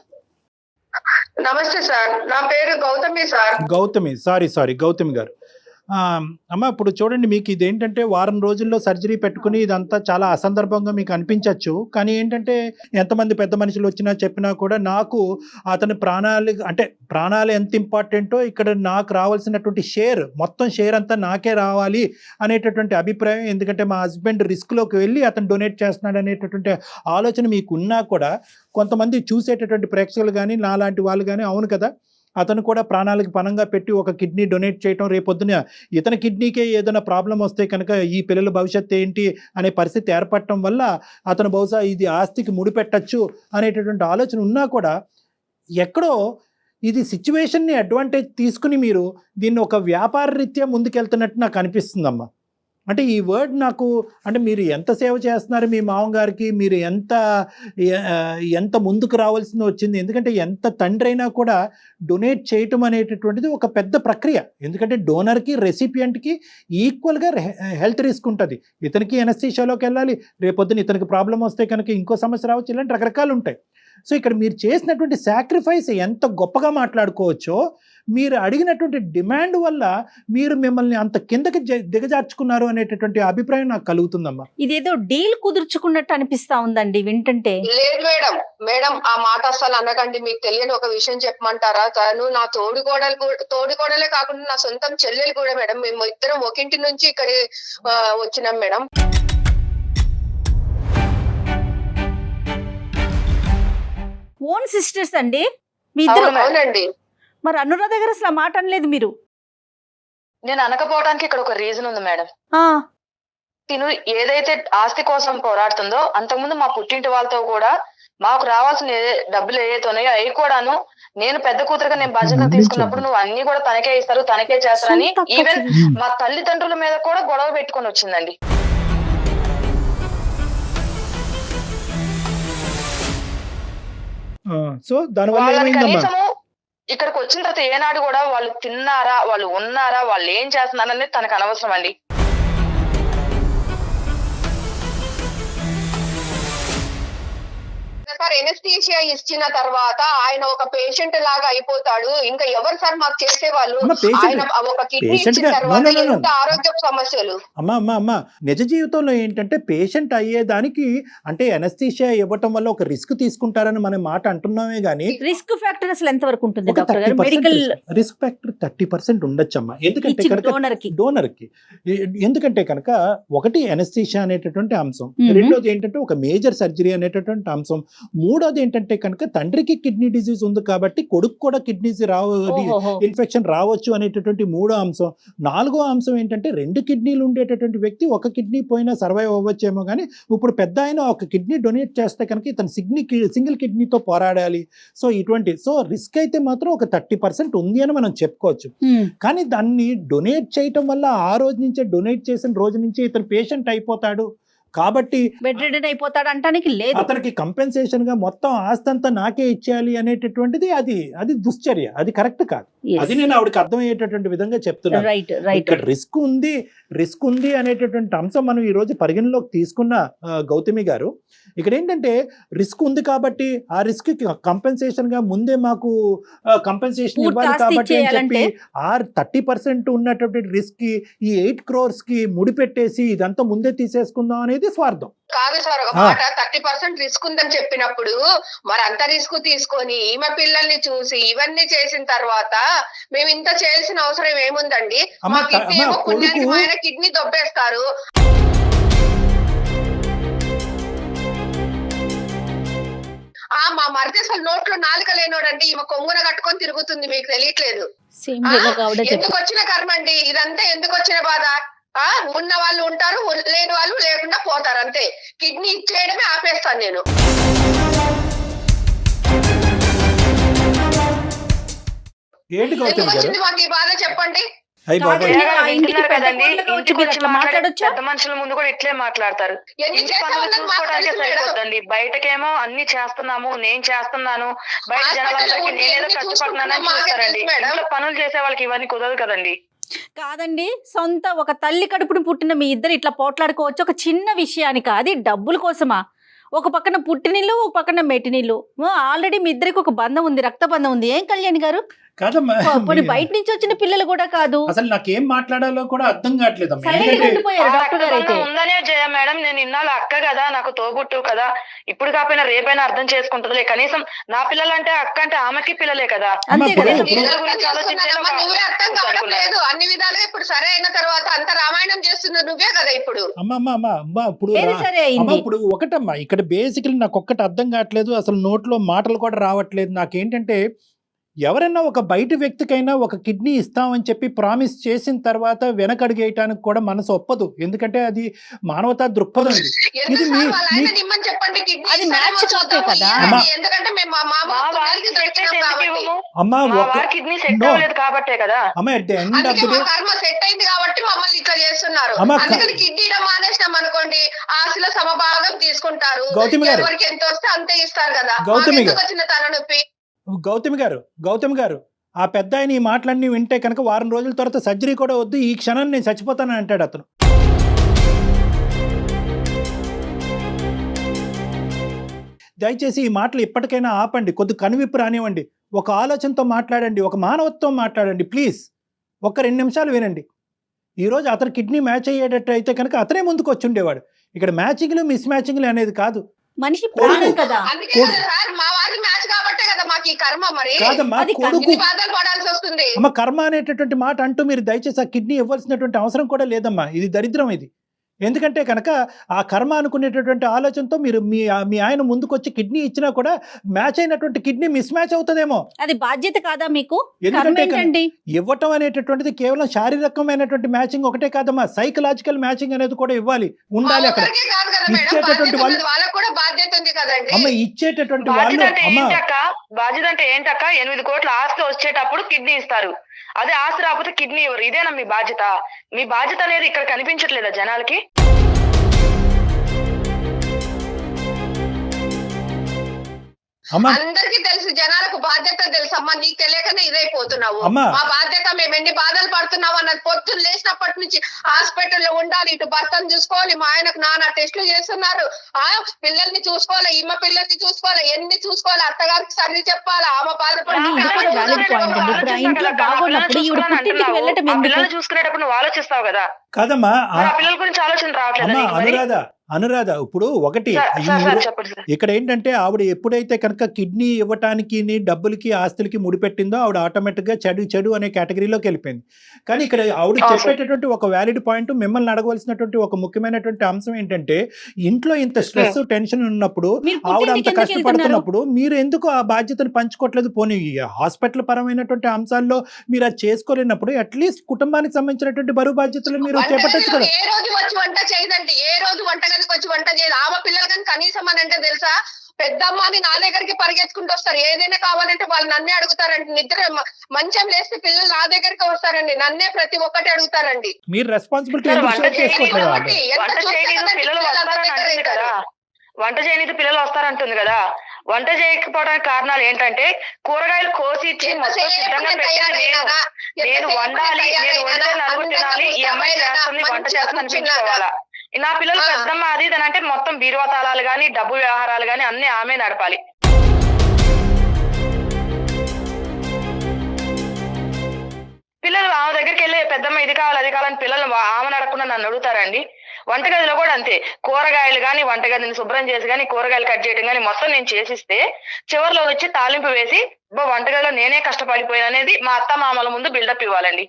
[SPEAKER 2] నమస్తే సార్, నా పేరు గౌతమి సార్.
[SPEAKER 4] గౌతమి, సారీ గౌతమి గారు. అమ్మ ఇప్పుడు చూడండి, మీకు ఇదేంటంటే వారం రోజుల్లో సర్జరీ పెట్టుకుని ఇదంతా చాలా అసందర్భంగా మీకు అనిపించవచ్చు. కానీ ఏంటంటే ఎంతమంది పెద్ద మనుషులు వచ్చినా చెప్పినా కూడా నాకు అతని ప్రాణాలు ఎంత ఇంపార్టెంటో ఇక్కడ నాకు రావాల్సినటువంటి మొత్తం షేర్ అంతా నాకే రావాలి అనేటటువంటి అభిప్రాయం. ఎందుకంటే మా హస్బెండ్ రిస్క్లోకి వెళ్ళి అతను డొనేట్ చేస్తున్నాడు అనేటటువంటి ఆలోచన మీకు ఉన్నా కూడా కొంతమంది చూసేటటువంటి ప్రేక్షకులు కానీ నాలాంటి వాళ్ళు కానీ అవును కదా, అతను కూడా ప్రాణాలకు పణంగా పెట్టి ఒక కిడ్నీ డొనేట్ చేయటం, రేపొద్దున ఇతని కిడ్నీకే ఏదైనా ప్రాబ్లం వస్తే కనుక ఈ పిల్లల భవిష్యత్తు ఏంటి అనే పరిస్థితి ఏర్పడటం వల్ల అతను బహుశా ఇది ఆస్తికి ముడిపెట్టచ్చు అనేటటువంటి ఆలోచన ఉన్నా కూడా ఎక్కడో ఇది సిచ్యువేషన్ని అడ్వాంటేజ్ తీసుకుని మీరు దీన్ని ఒక వ్యాపార రీత్యా ముందుకెళ్తున్నట్టు నాకు అనిపిస్తుందమ్మా. అంటే ఈ వర్డ్ నాకు అంటే మీరు ఎంత సేవ చేస్తున్నారు మీ మామగారికి, మీరు ఎంత ముందుకు రావాల్సింది వచ్చింది. ఎందుకంటే ఎంత తండ్రి అయినా కూడా డొనేట్ చేయటం అనేటటువంటిది ఒక పెద్ద ప్రక్రియ. ఎందుకంటే డోనర్కి రెసిపియంట్కి ఈక్వల్గా హెల్త్ రిస్క్ ఉంటుంది. ఇతనికి ఎనస్థీషియాలోకి వెళ్ళాలి, రేపొద్దున ఇతనికి ప్రాబ్లం వస్తే కనుక ఇంకో సమస్య రావచ్చు, ఇలాంటి రకరకాలు ఉంటాయి. సో ఇక్కడ మీరు చేసినటువంటి సాక్రిఫైస్ ఎంత గొప్పగా మాట్లాడుకోవచ్చో, మీరు అడిగినటువంటి డిమాండ్ వల్ల మీరు మిమ్మల్ని అంత కిందకి దిగజార్చుకున్నారు అనేటటువంటి అభిప్రాయం నాకు కలుగుతుందమ్మా.
[SPEAKER 3] ఇదేదో డీల్ కుదుర్చుకున్నట్టు అనిపిస్తా ఉందండి వింటుంటే.
[SPEAKER 2] లేదు మేడం ఆ మాట అస్సలు అనకండి. మీకు తెలియని ఒక విషయం చెప్పమంటారా? తను నా తోడికోడలే కాకుండా నా సొంతం చెల్లెలు కూడా మేడం. మేము ఇద్దరం ఒకింటి నుంచి ఇక్కడ వచ్చినాం మేడం.
[SPEAKER 3] ఓన్ సిస్టర్స్ అండి మీ ఇద్దరు?
[SPEAKER 2] అవునండి.
[SPEAKER 3] మరి అనురాధ గారు అసలు ఆ మాట అనలేదు మీరు?
[SPEAKER 2] నేను అనకపోవడానికి ఇక్కడ ఒక రీజన్ ఉంది మేడం. తిను ఏదైతే ఆస్తి కోసం పోరాడుతుందో అంతకుముందు మా పుట్టింటి వాళ్ళతో కూడా మాకు రావాల్సిన డబ్బులు ఏదైతే ఉన్నాయో అవి కూడాను నేను పెద్ద కూతురుగా నేను బాధ్యతలు తీసుకున్నప్పుడు నువ్వు అన్ని కూడా తనకే ఇస్తారు, తనకే చేస్తారని ఈవెన్ మా తల్లిదండ్రుల మీద కూడా గొడవ పెట్టుకొని వచ్చిందండి.
[SPEAKER 4] సో దానివల్ల
[SPEAKER 2] కనీసము ఇక్కడికి వచ్చిన తర్వాత ఏనాడు కూడా వాళ్ళు తిన్నారా, వాళ్ళు ఉన్నారా, వాళ్ళు ఏం చేస్తున్నారు అనేది తనకు అనవసరం అండి. సార్ ఎనస్థీషియా ఇచ్చిన తర్వాత ఆయన ఒక పేషెంట్ లాగా అయిపోతాడు. ఇంకా ఎవరు సార్ మాకు చేసేవాళ్ళు? ఆయన ఒక కిడ్నీ ఇచ్చిన తర్వాత ఎంత ఆరోగ్య సమస్యలు.
[SPEAKER 4] అమ్మా నిజ జీవితంలో ఏంటంటే పేషెంట్ అయ్యేదానికి అంటే ఎనస్థీషియా ఇవ్వటం వల్ల ఒక రిస్క్ తీసుకుంటారని మనం మాట అంటున్నామే గానీ
[SPEAKER 3] రిస్క్ ఫ్యాక్టర్ అసలు ఎంత వరకు ఉంటుంది డాక్టర్ గారు? Medical
[SPEAKER 4] risk factor 30% ఉండొచ్చమ్మా. ఎందుకంటే డోనర్కి ఎందుకంటే కనుక ఒకటి ఎనస్థీషియా అనేటటువంటి అంశం, రెండోది ఏంటంటే ఒక మేజర్ సర్జరీ అనేటటువంటి అంశం, మూడోది ఏంటంటే కనుక తండ్రికి కిడ్నీ డిసీజ్ ఉంది కాబట్టి కొడుకు కూడా కిడ్నీస్ ఇన్ఫెక్షన్ రావచ్చు అనేటటువంటి మూడో అంశం. నాలుగో అంశం ఏంటంటే 2 కిడ్నీలు ఉండేటటువంటి వ్యక్తి ఒక కిడ్నీ పోయినా సర్వైవ్ అవ్వచ్చేమో కానీ ఇప్పుడు పెద్ద ఆయన ఒక కిడ్నీ డొనేట్ చేస్తే కనుక ఇతను సింగిల్ కిడ్నీతో పోరాడాలి. సో ఇటువంటి రిస్క్ అయితే మాత్రం ఒక 30% ఉంది అని మనం చెప్పుకోవచ్చు. కానీ దాన్ని డొనేట్ చేయటం వల్ల ఆ రోజు నుంచే డొనేట్ చేసిన రోజు నుంచే ఇతను పేషెంట్ అయిపోతాడు కాబట్టి
[SPEAKER 3] బెడ్ రిడెన్ అయిపోతాడు అంటానికి లేదు.
[SPEAKER 4] అతనికి కంపెన్సేషన్ గా మొత్తం ఆస్తి అంతా నాకే ఇచ్చేయాలి అనేటటువంటిది అది దుశ్చర్య, అది కరెక్ట్ కాదు. అది నేను ఆవిడకి అర్థమయ్యేటటువంటి విధంగా చెప్తున్నాను. ఇక్కడ రిస్క్ ఉంది అనేటటువంటి అంశం మనం ఈ రోజు పరిగణలోకి తీసుకున్న గౌతమి గారు, ఇక్కడ ఏంటంటే రిస్క్ ఉంది కాబట్టి ఆ రిస్క్ కంపెన్సేషన్ గా ముందే మాకు కంపెన్సేషన్ ఇవ్వాలి కాబట్టి అని చెప్పి 30% ఉన్నటువంటి రిస్క్ కి ఈ 8 crores కి ముడిపెట్టేసి ఇదంతా ముందే తీసేసుకుందాం అనేది స్వార్థం
[SPEAKER 2] కాదు సార్. ఒక మాట 30% రిస్క్ ఉందని చెప్పినప్పుడు మరి అంత రిస్క్ తీసుకొని ఈమె పిల్లల్ని చూసి ఇవన్నీ చేసిన తర్వాత మేము ఇంత చేయాల్సిన అవసరం ఏముందండి? మా కిడ్నీ ఏమో పుణ్యానికి కిడ్నీ దొబ్బేస్తారు. మా మరిది అసలు నోట్లో నాలుక లేనోడండి, ఈమె కొంగున కట్టుకొని తిరుగుతుంది, మీకు తెలియట్లేదు. ఎందుకు వచ్చిన కర్మ అండి ఇదంతా? ఎందుకు వచ్చిన బాధ? ఉన్న వాళ్ళు ఉంటారు, లేని వాళ్ళు లేకుండా పోతారు, అంతే. కిడ్నీ ఇచ్చేయడమే ఆపేస్తాను నేను. ఎందుకు వచ్చింది మాకు ఈ బాధ చెప్పండి. పెద్ద మనుషుల ముందు కూడా ఇట్లే మాట్లాడతారు. సరిపోద్దండి, బయటకేమో అన్ని చేస్తున్నాము, నేను చేస్తున్నాను, బయట జనాలకి నేనేదో కష్టపడుతున్నానని చూస్తారండి. ఇంట్లో పనులు చేసే వాళ్ళకి ఇవన్నీ కుదరదు కదండి.
[SPEAKER 3] కాదండి, సొంత ఒక తల్లి కడుపును పుట్టిన మీ ఇద్దరు ఇట్లా పోట్లాడుకోవచ్చు ఒక చిన్న విషయానికి, అది డబ్బుల కోసమా? ఒక పక్కన పుట్టినిల్లు, ఒక పక్కన మెట్టినిల్లు. ఆల్రెడీ మీ ఇద్దరికి ఒక బంధం ఉంది, రక్త బంధం ఉంది. ఏం కళ్యాణ్ గారు,
[SPEAKER 4] కాదమ్మా,
[SPEAKER 3] పోనీ బయట నుంచి వచ్చిన పిల్లలు కూడా కాదు.
[SPEAKER 4] అసలు నాకేం మాట్లాడాలో కూడా అర్థం కావట్లేదు.
[SPEAKER 3] సైలెంట్ గా ఉండిపోయారు డాక్టర్ గారు అయితే.
[SPEAKER 2] ఉందనే జయ మేడం, నేను ఇన్నాళ్ళు అక్క కదా, నాకు తోబుట్టు కదా, ఇప్పుడు కాకపోయినా రేపైనా అర్థం చేసుకుంటుందిలే. కనీసం నా పిల్లలంటే అక్క అంటే ఆమెకి పిల్లలే కదా.
[SPEAKER 3] అంతే కదా.
[SPEAKER 2] నువ్వే అర్థం కావట్లేదు అన్ని విధాలుగా. ఇప్పుడు సరే అయిన తర్వాత అంత రామాయణం చేస్తున్నారు నువ్వే కదా ఇప్పుడు.
[SPEAKER 4] అమ్మా ఇప్పుడు
[SPEAKER 3] ఏది సరే
[SPEAKER 4] అమ్మా
[SPEAKER 3] అయింది.
[SPEAKER 4] ఇప్పుడు ఒకటమ్మా, ఇక్కడ బేసికలీ నాకు ఒక్కటి అర్థం కావట్లేదు, అసలు నోట్లో మాటలు కూడా రావట్లేదు. నాకేంటంటే ఎవరైనా ఒక బయట వ్యక్తికైనా ఒక కిడ్నీ ఇస్తామని చెప్పి ప్రామిస్ చేసిన తర్వాత వెనకడుగేయటానికి కూడా మనసు ఒప్పదు. ఎందుకంటే అది మానవతా దృక్పథం. ఇది
[SPEAKER 2] చెప్పండి,
[SPEAKER 3] అది మ్యాచ్ కాకే కదా.
[SPEAKER 2] ఎందుకంటే కిడ్నీ సెట్
[SPEAKER 4] No.
[SPEAKER 2] అవ్వలేదు కాబట్టే కదా.
[SPEAKER 4] అమ్మా at the end of the day,
[SPEAKER 2] కర్మ సెట్ అయింది కాబట్టి మమ్మల్ని ఇట్లా చేస్తున్నారు.
[SPEAKER 4] అమ్మా,
[SPEAKER 2] అందుకని కిడ్నీ మానేసినాం అనుకోండి, ఆశల సమభాగం తీసుకుంటారు.
[SPEAKER 4] గౌతమి గారు,
[SPEAKER 2] ఎవరికి ఎంత వస్తే అంతే ఇస్తారు కదా.
[SPEAKER 4] గౌతమి గారు,
[SPEAKER 2] వచ్చిన తలనొప్పి.
[SPEAKER 4] గౌతమి గారు ఆ పెద్ద ఆయన ఈ మాటలన్నీ వింటే కనుక వారం రోజుల తర్వాత సర్జరీ కూడా వద్దు, ఈ క్షణాన్ని నేను చచ్చిపోతానని అంటాడు అతను. దయచేసి ఈ మాటలు ఇప్పటికైనా ఆపండి, కొద్ది కనువిప్పు రానివ్వండి, ఒక ఆలోచనతో మాట్లాడండి, ఒక మానవత్వం మాట్లాడండి ప్లీజ్. ఒక్క 2 నిమిషాలు వినండి. ఈరోజు అతను కిడ్నీ మ్యాచ్ అయ్యేటట్టు అయితే కనుక అతనే ముందుకు వచ్చి ఉండేవాడు. ఇక్కడ మ్యాచింగ్లు మిస్ మ్యాచింగ్లు అనేది కాదు.
[SPEAKER 3] మనిషి ప్రాణం కదా.
[SPEAKER 2] అందుకే కదా సార్, మా వారి మ్యాచ్ కాబట్టే కదా మాకు ఈ కర్మ. మరి
[SPEAKER 4] కాదమ్మా, కొడుకు
[SPEAKER 2] ఇన్ని బాధలు పడాల్సి వస్తుంది.
[SPEAKER 4] అమ్మ, కర్మ అనేటటువంటి మాట అంటూ మీరు దయచేసి ఆ కిడ్నీ ఇవ్వాల్సినటువంటి అవసరం కూడా లేదమ్మా. ఇది దరిద్రం ఇది. ఎందుకంటే కనుక ఆ కర్మ అనుకునేటటువంటి ఆలోచనతో మీరు మీ ఆయన ముందుకు వచ్చి కిడ్నీ ఇచ్చినా కూడా మ్యాచ్ అయినటువంటి కిడ్నీ మిస్ మ్యాచ్ అవుతుందేమో.
[SPEAKER 3] అది బాధ్యత కాదా మీకు?
[SPEAKER 4] ఎందుకంటే ఇవ్వటం అనేటటువంటిది కేవలం శారీరకమైనటువంటి మ్యాచింగ్ ఒకటే కాదమ్మా, సైకలాజికల్ మ్యాచింగ్ అనేది కూడా ఇవ్వాలి, ఉండాలి. అక్కడ ఇచ్చేటటువంటి వాళ్ళు
[SPEAKER 2] వాళ్ళకు కూడా బాధ్యత ఉంది కదండి.
[SPEAKER 4] అమ్మ, ఇచ్చేటటువంటి వాళ్ళు అమ్మ,
[SPEAKER 2] బాధ్యత అంటే ఏంటక్క? 8 కోట్ల ఆస్తి వచ్చేటప్పుడు కిడ్నీ ఇస్తారు, అదే ఆస్తి రాకపోతే కిడ్నీ ఇవ్వరు. ఇదేనా మీ బాధ్యత? మీ బాధ్యత అనేది ఇక్కడ కనిపించట్లేదా జనాలకి? అందరికి తెలుసు, జనాలకు బాధ్యత తెలుసు. అమ్మా, నీకు తెలియకనే ఇదైపోతున్నావు. మా బాధ్యత, మేము ఎన్ని బాధలు పడుతున్నావు అన్నది పొద్దున్న లేచినప్పటి నుంచి హాస్పిటల్లో ఉండాలి, ఇటు భర్తను చూసుకోవాలి, మా ఆయనకు నానా టెస్టులు చేస్తున్నారు, పిల్లల్ని చూసుకోవాలి, ఈమె పిల్లల్ని చూసుకోవాలి, ఎన్ని చూసుకోవాలి, అత్తగారికి సర్ది చెప్పాలా, ఆమె పిల్లలు చూసుకునేటప్పుడు నువ్వు ఆలోచిస్తావు కదా.
[SPEAKER 4] కాదమ్మా,
[SPEAKER 2] పిల్లల గురించి ఆలోచన రావట్లేదు.
[SPEAKER 4] అనురాధ ఇప్పుడు ఒకటి ఇక్కడ ఏంటంటే ఆవిడ ఎప్పుడైతే కనుక కిడ్నీ ఇవ్వటానికి డబ్బులకి ఆస్తులకి ముడిపెట్టిందో ఆవిడ ఆటోమేటిక్ గా చెడు అనే కేటగిరీలోకి వెళ్ళిపోయింది. కానీ ఇక్కడ ఆవిడ చెప్పేటటువంటి ఒక వ్యాలిడ్ పాయింట్, మిమ్మల్ని అడగవలసినటువంటి ఒక ముఖ్యమైనటువంటి అంశం ఏంటంటే, ఇంట్లో ఇంత స్ట్రెస్ టెన్షన్ ఉన్నప్పుడు, ఆవిడ అంత కష్టపడుతున్నప్పుడు మీరు ఎందుకు ఆ బాధ్యతను పంచుకోవట్లేదు? పోనీ హాస్పిటల్ పరమైనటువంటి అంశాల్లో మీరు అది చేసుకోలేనప్పుడు అట్లీస్ట్ కుటుంబానికి సంబంధించినటువంటి బరువు బాధ్యతలు మీరు చేపట్టచ్చు కదా.
[SPEAKER 2] ఏ రోజు వచ్చి వంట చేయదండి, ఏ రోజు వంటగదికి వచ్చి వంట చేయదు. ఆమె పిల్లలు కానీ కనీసం అని అంటే తెలుసా, పెద్దమ్మని నా దగ్గరికి పరిగెత్తుకుంటూ వస్తారు. ఏదైనా కావాలంటే వాళ్ళు నన్నే అడుగుతారండి. నిద్ర మంచం లేస్తే పిల్లలు నా దగ్గరికి వస్తారండి, నన్నే ప్రతి ఒక్కటి అడుగుతారండి.
[SPEAKER 4] మీరు రెస్పాన్సిబిలిటీ
[SPEAKER 2] వంట చేయనీకి పిల్లలు వస్తారంటుంది కదా. వంట చేయకపోవడానికి కారణాలు ఏంటంటే, కూరగాయలు కోసి ఇచ్చి మొత్తం సిద్ధంగా పెట్టేది నేను వండాలి, నేను వండితే నలుగురు తినాలి, ఈ అమ్మాయి చేస్తుంది వంట చేస్తుంది అనిపించుకోవాలా. నా పిల్లలు పెద్దమ్మ అది ఇది అంటే మొత్తం బీరువా తాళాలు గాని, డబ్బు వ్యవహారాలు గాని అన్ని ఆమె నడపాలి. పిల్లలు ఆమె దగ్గరికి వెళ్ళి పెద్దమ్మ ఇది కావాలి అది కావాలని పిల్లలు ఆమె నడకుండా నన్ను అడుగుతారండి. వంటగదిలో కూడా అంతే, కూరగాయలు గాని వంటగదిని శుభ్రం చేసి గాని, కూరగాయలు కట్ చేయడం గాని మొత్తం నేను చేసిస్తే చివరిలో వచ్చి తాలింపు వేసి వంటగదిలో నేనే కష్టపడిపోయాను అనేది మా అత్త మామల ముందు బిల్డప్ ఇవ్వాలండి.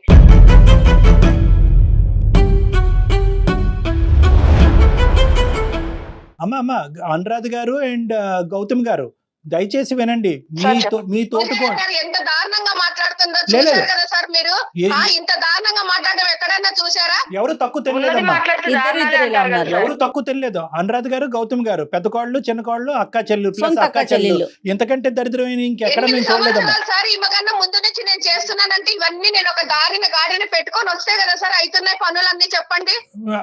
[SPEAKER 4] అమ్మ అనురాధ గారు అండ్ గౌతమ్ గారు, దయచేసి వినండి. మీ తోటి
[SPEAKER 2] ఎంత దారుణంగా మాట్లాడుతుందో చూశారు కదా సార్ మీరు. ఇంత దారుణంగా మాట్లాడడం ఎక్కడైనా చూసారా?
[SPEAKER 4] ఎవరు తక్కువ తెలియలేదమ్మా, ఎవరు తక్కువ తెలియలేదు. అనురాధ గారు, గౌతమ్ గారు, పెద్ద కోళ్ళు, చిన్న కోళ్ళు, అక్క చెల్లు ప్లస్ అక్క చెల్లు, ఇంతకంటే దరిద్రమైన ఇంకెక్కడ మేము చూడలేదమ్మా.
[SPEAKER 2] సార్ ఈమెకన్నా ముందు నుంచి నేను చేస్తున్నానంటే ఇవన్నీ నేను ఒక గాడిని పెట్టుకొని వస్తే కదా సార్ అవుతున్నాయి పనులన్నీ. చెప్పండి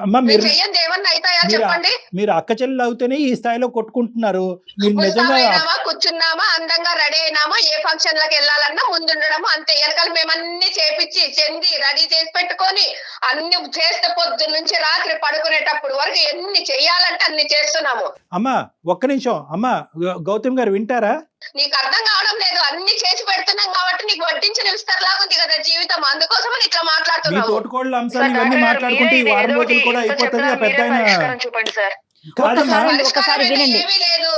[SPEAKER 4] అమ్మా, మీరు
[SPEAKER 2] చెయ్యండి ఏమన్నా అవుతాయా చెప్పండి.
[SPEAKER 4] మీరు అక్క చెల్లెలు అవుతేనే ఈ స్థాయిలో కొట్టుకుంటున్నారు. మీరు నిజంగా
[SPEAKER 2] కూర్చున్నామా, అందంగా రెడీ అయినామా, ఏ ఫంక్షన్ లకు వెళ్ళాలన్నా ముందుండడము అంతే. వెనకాల మేమన్నీ చేపించి చెంది రెడీ చేసి పెట్టుకొని అన్ని చేస్తే పొద్దున్న నుంచి రాత్రి పడుకునేటప్పుడు వరకు ఎన్ని చెయ్యాలంటే అన్ని చేస్తున్నాము.
[SPEAKER 4] అమ్మా ఒక్క నిమిషం అమ్మా, గౌతమ్ గారు వింటారా?
[SPEAKER 2] నీకు అర్థం కావడం లేదు, అన్ని చేసి పెడుతున్నాం కాబట్టి నీకు వడ్డించిన విస్తరలాగా ఉంది కదా జీవితం, అందుకోసమని ఇట్లా
[SPEAKER 4] మీ
[SPEAKER 2] మాట్లాడుతున్నావు.
[SPEAKER 4] తోటకోళ్ళ అంశాలు ఇవన్నీ మాట్లాడుకుంటే ఈ వారం రోజులు కూడా అయిపోతుంది. ఆ పెద్ద
[SPEAKER 2] చూపండి సార్.
[SPEAKER 4] కాదమ్మా,
[SPEAKER 3] ఒకసారి వినండి.
[SPEAKER 2] ఏమీ లేదు,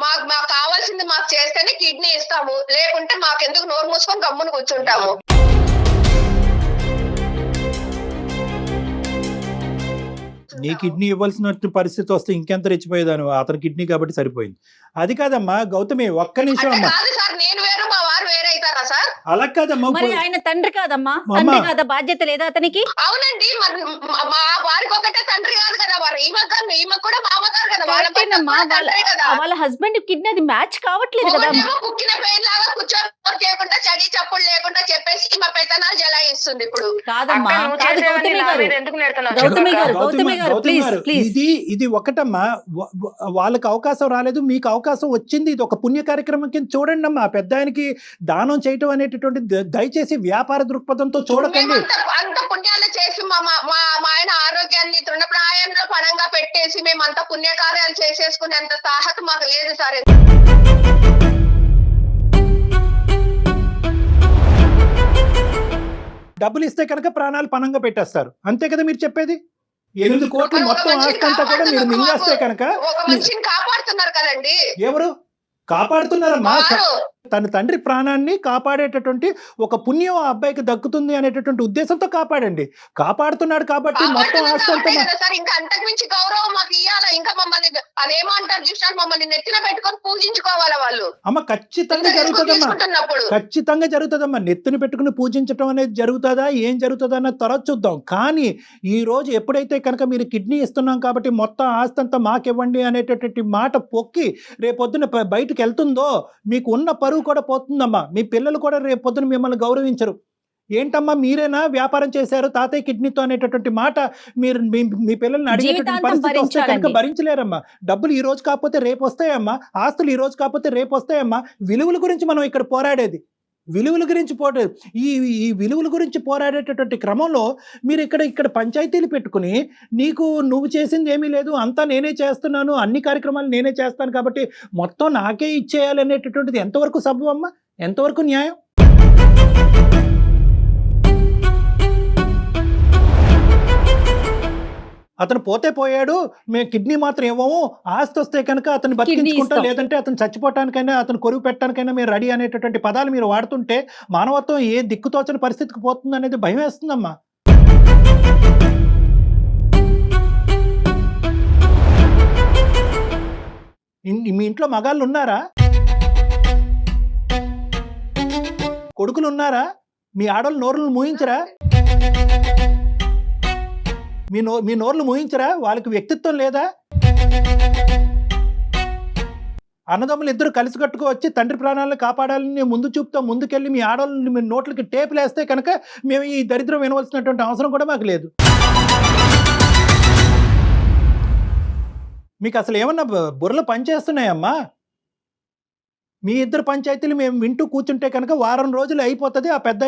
[SPEAKER 2] మాకు కావాల్సింది మాకు చేస్తేనే కిడ్నీ ఇస్తాము, లేకుంటే మాకెందుకు నోరు మూసుకొని గమ్మున కూర్చుంటాము.
[SPEAKER 4] నీ కిడ్నీ ఇవ్వాల్సిన పరిస్థితి వస్తే ఇంకెంత రెచ్చిపోయేదాను, అతని కిడ్నీ కాబట్టి సరిపోయింది. అది కాదమ్మా గౌతమి, ఒక్క నిమిషం అమ్మా.
[SPEAKER 2] కాదు సార్, నేను వేరు మా వారు వేరే అవుతారా సార్?
[SPEAKER 4] అలా కాదమ్మా,
[SPEAKER 3] మరి ఆయన తండ్రి కాదమ్మా,
[SPEAKER 4] అమ్మా.
[SPEAKER 3] తండ్రి కాదా, బాధ్యత లేదా అతనికి?
[SPEAKER 2] అవునండి, మా వారికి ఒకటే తండ్రి కాదు కదా వారు, ఈమె కూడా మామగారు కదా, వాళ్ళ భర్త
[SPEAKER 3] కరెక్టేనమ్మా,
[SPEAKER 2] కూడా తండ్రే కదా.
[SPEAKER 3] వాళ్ళ హస్బెండ్ కిడ్నీ అది మ్యాచ్ కావట్లేదు కదా.
[SPEAKER 2] ఒకటేమో కుక్కిన పెయిన్ లాగా కూర్చొని చేయకుండా చడి చప్పుడు లేకుండా చెప్పేసి మా పెత్తనాలు జలాయిస్తుంది ఇప్పుడు.
[SPEAKER 3] కాదమ్మా,
[SPEAKER 2] అక్క, నువ్వు
[SPEAKER 3] కాదు
[SPEAKER 2] చేసేవన్నీ
[SPEAKER 3] గౌతమి
[SPEAKER 2] నా
[SPEAKER 3] గారు,
[SPEAKER 2] మీద ఎందుకు నెడుతున్నావు?
[SPEAKER 3] గౌతమి గారు,
[SPEAKER 2] చెప్పక్క.
[SPEAKER 3] గౌతమి గారు,
[SPEAKER 4] గౌతమి గారు,
[SPEAKER 3] ప్లీజ్.
[SPEAKER 4] ఇది ఒకటమ్మా, వాళ్ళకి అవకాశం రాలేదు, మీకు అవకాశం వచ్చింది. ఇది ఒక పుణ్య కార్యక్రమం కింద చూడండి అమ్మా. పెద్ద ఆయనకి దానం చేయటం అనేటటువంటి దయచేసి వ్యాపార దృక్పథంతో చూడకండి.
[SPEAKER 2] అంత పుణ్యాలు చేసి మా ఆయన ఆరోగ్యాన్ని తృణప్రాయంలో పణంగా పెట్టేసి మేమంతా పుణ్యకార్యాలు చేసేసుకునేంత సాహసం మాకు లేదు సార్.
[SPEAKER 4] డబ్బులు ఇస్తే కనుక ప్రాణాలు పణంగా పెట్టేస్తారు, అంతే కదా మీరు చెప్పేది? 8 కోట్లు మొత్తం ఆస్తి అంతా కూడా మీరు మింగేస్తే కనుక
[SPEAKER 2] ఒక మనిషిని కాపాడుతున్నారు కదండి.
[SPEAKER 4] ఎవరు కాపాడుతున్నారమ్మా?
[SPEAKER 2] వారు
[SPEAKER 4] తన తండ్రి ప్రాణాన్ని కాపాడేటటువంటి ఒక పుణ్యం ఆ అబ్బాయికి దక్కుతుంది అనేటటువంటి ఉద్దేశంతో కాపాడండి. కాపాడుతున్నాడు కాబట్టి మొత్తం ఆస్తి అంతా
[SPEAKER 2] కదా సార్, ఇంకా అంతకు మించి గౌరవం మాకు ఇయ్యాలా? ఇంకా మమ్మల్ని అదేమో అంటారు చూసారు, మమ్మల్ని నెత్తిన పెట్టుకొని పూజించుకోవాలా వాళ్ళు?
[SPEAKER 4] అమ్మ ఖచ్చితంగా జరుగుతుందమ్మా,
[SPEAKER 2] తీసుకుంటున్నప్పుడు
[SPEAKER 4] ఖచ్చితంగా జరుగుతుందమ్మా. నెత్తిని పెట్టుకుని పూజించడం అనేది జరుగుతుందా, ఏం జరుగుతుందా అన్నది తర్వాత చూద్దాం. కానీ ఈ రోజు ఎప్పుడైతే కనుక మీరు కిడ్నీ ఇస్తున్నాం కాబట్టి మొత్తం ఆస్తి అంతా మాకివ్వండి అనేటటువంటి మాట పొక్కి రేపొద్దున బయటకు వెళ్తుందో మీకు ఉన్న పరువు కూడా పోతుందమ్మా. మీ పిల్లలు కూడా రేపొద్దున మిమ్మల్ని గౌరవించరు. ఏంటమ్మా మీరేనా వ్యాపారం చేశారు తాతయ్య కిడ్నీతో అనేటటువంటి మాట మీరు మీ పిల్లల్ని అడిగేటటువంటి పరిస్థితి వస్తే కనుక భరించలేరమ్మా. డబ్బులు ఈ రోజు కాకపోతే రేపు వస్తాయమ్మా, ఆస్తులు ఈ రోజు కాకపోతే రేపు వస్తాయమ్మా. విలువల గురించి మనం ఇక్కడ పోరాడేది, విలువల గురించి ఈ విలువల గురించి పోరాడేటటువంటి క్రమంలో మీరు ఇక్కడ పంచాయతీలు పెట్టుకుని నువ్వు చేసింది ఏమీ లేదు, అంతా నేనే చేస్తున్నాను, అన్ని కార్యక్రమాలు నేనే చేస్తాను కాబట్టి మొత్తం నాకే ఇచ్చేయాలి అనేటటువంటిది ఎంతవరకు సబబు అమ్మా, ఎంతవరకు న్యాయం? అతను పోతే పోయాడు, మేము కిడ్నీ మాత్రం ఇవ్వము, ఆస్తి వస్తే కనుక అతను బతికించుకుంటాం, లేదంటే అతను చచ్చిపోవటానికైనా అతను కొరువు పెట్టడానికైనా మేము రెడీ అనేటటువంటి పదాలు మీరు వాడుతుంటే మానవత్వం ఏ దిక్కుతోచని పరిస్థితికి పోతుంది అనేది భయం వేస్తుందమ్మా. మీ ఇంట్లో మగాళ్ళు ఉన్నారా? కొడుకులు ఉన్నారా? మీ ఆడవాళ్ళు నోరులు మూయించరా? మీ నోర్లు మూయించరా? వాళ్ళకి వ్యక్తిత్వం లేదా? అన్నదమ్ములు ఇద్దరు కలిసి కట్టుకు వచ్చి తండ్రి ప్రాణాలను కాపాడాలని ముందు చూపుతో ముందుకెళ్ళి మీ ఆడవాళ్ళని మీ నోట్లకి టేపులు వేస్తే కనుక మేము ఈ దరిద్రం వినవలసినటువంటి అవసరం కూడా మాకు లేదు. మీకు అసలు ఏమన్నా బుర్రలు పనిచేస్తున్నాయమ్మా? మీ ఇద్దరు పంచాయతీలు మేము వింటూ కూర్చుంటే కనుక వారం రోజులు అయిపోతుంది, ఆ పెద్ద